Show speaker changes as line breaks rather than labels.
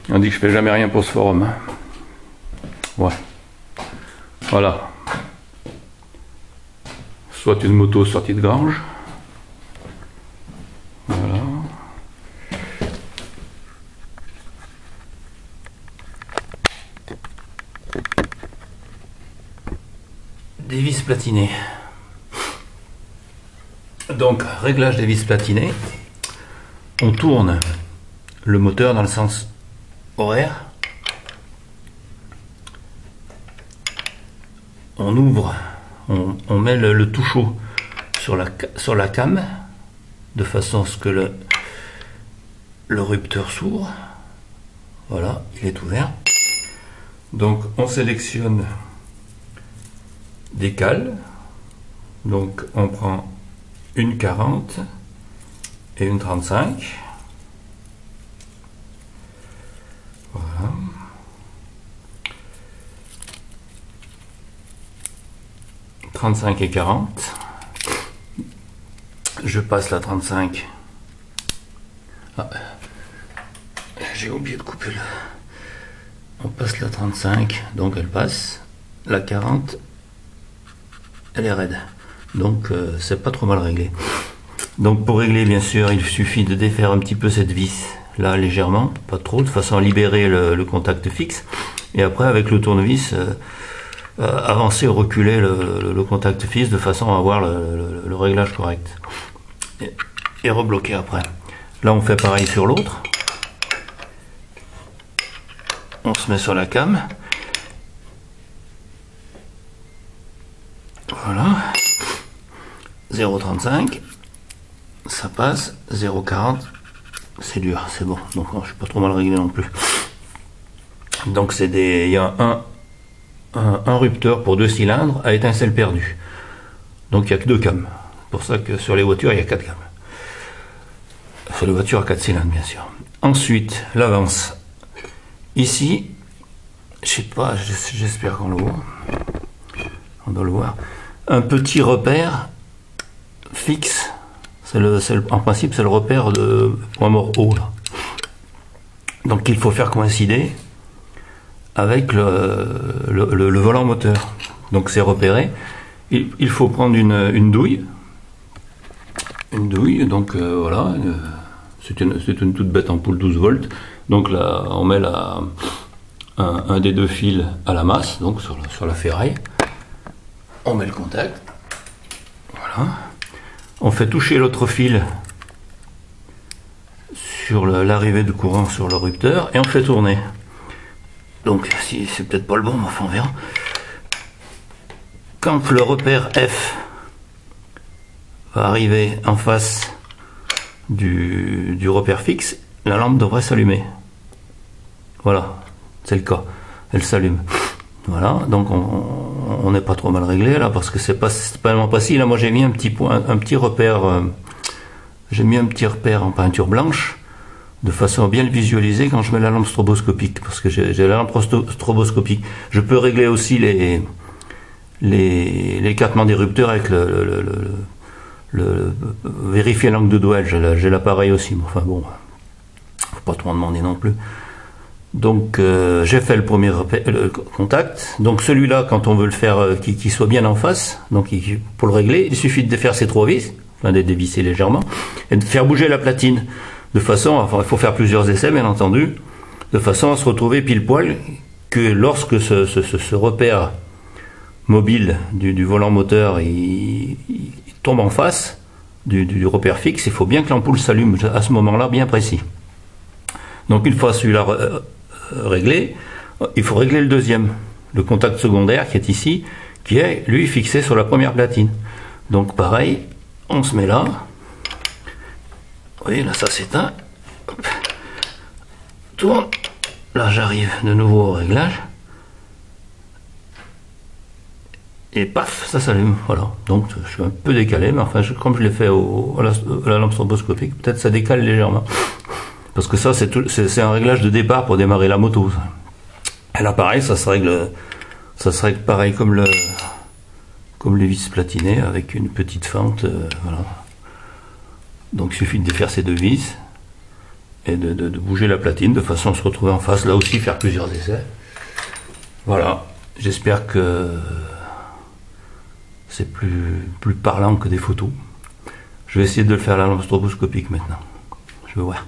On dit que je fais jamais rien pour ce forum. Hein. Ouais. Voilà. Soit une moto sortie de grange. Voilà. Des vis platinées. Donc, réglage des vis platinées. On tourne le moteur dans le sens horaire. On ouvre, on met le tout chaud sur la came de façon à ce que le rupteur s'ouvre. Voilà, il est ouvert. Donc on sélectionne des cales. Donc on prend une 40 et une 35. Voilà. « 35 et 40. Je passe la 35. Ah, j'ai oublié de couper là. On passe la 35, donc elle passe. La 40, elle est raide. Donc c'est pas trop mal réglé. Donc pour régler, bien sûr, il suffit de défaire un petit peu cette vis là légèrement, pas trop, de façon à libérer le contact fixe. Et après, avec le tournevis, avancer ou reculer le contact fixe de façon à avoir le réglage correct. Et rebloquer après. Là, on fait pareil sur l'autre. On se met sur la came. Voilà. 0,35. Ça passe. 0,40. C'est dur, c'est bon. Donc, je suis pas trop mal réglé non plus. Donc, il y a un rupteur pour 2 cylindres à étincelle perdue. Donc, il n'y a que 2 cames. C'est pour ça que sur les voitures, il y a 4 cames. Sur les voitures à 4 cylindres, bien sûr. Ensuite, l'avance. Ici, je sais pas, j'espère qu'on le voit. On doit le voir. Un petit repère fixe. En principe, c'est le repère de point mort haut. Là. Donc, il faut faire coïncider avec le volant moteur. Donc, c'est repéré. Il faut prendre une douille. Une douille, donc voilà. C'est une toute bête ampoule 12 volts. Donc là, on met un des 2 fils à la masse, donc sur la ferraille. On met le contact. Voilà. On fait toucher l'autre fil sur l'arrivée de courant sur le rupteur et on fait tourner. Donc, si c'est peut-être pas le bon, mais enfin on verra. Quand le repère F va arriver en face du repère fixe, la lampe devrait s'allumer. Voilà, c'est le cas. Elle s'allume. Voilà, donc on n'est pas trop mal réglé là parce que c'est pas tellement facile. Là, moi j'ai mis un petit repère. J'ai mis un petit repère en peinture blanche de façon à bien le visualiser quand je mets la lampe stroboscopique, parce que j'ai la lampe stroboscopique. Je peux régler aussi l'écartement des rupteurs avec vérifier l'angle de doigt. J'ai l'appareil aussi, mais enfin bon, faut pas trop en demander non plus. Donc j'ai fait le premier contact. Donc celui-là, quand on veut le faire qu'il soit bien en face, donc pour le régler, il suffit de défaire ces 3 vis, enfin de dévisser légèrement, et de faire bouger la platine. De façon, enfin il faut faire plusieurs essais bien entendu, de façon à se retrouver pile poil que lorsque ce repère mobile du volant moteur il tombe en face du repère fixe, il faut bien que l'ampoule s'allume à ce moment-là bien précis. Donc une fois celui-là réglé, il faut régler le deuxième, le contact secondaire qui est ici, qui est lui fixé sur la première platine. Donc pareil, on se met là. Vous voyez, là ça s'éteint. Tourne. Là j'arrive de nouveau au réglage. Et paf, ça s'allume. Voilà. Donc je suis un peu décalé, mais enfin comme je l'ai fait à la lampe stroboscopique, peut-être ça décale légèrement. Parce que ça c'est un réglage de départ pour démarrer la moto. Et là pareil, ça se règle pareil comme les vis platinées avec une petite fente. Voilà. Donc il suffit de défaire ces 2 vis et de bouger la platine de façon à se retrouver en face, là aussi faire plusieurs essais. Voilà, j'espère que c'est plus parlant que des photos. Je vais essayer de le faire à la lampe stroboscopique maintenant. Je vais voir.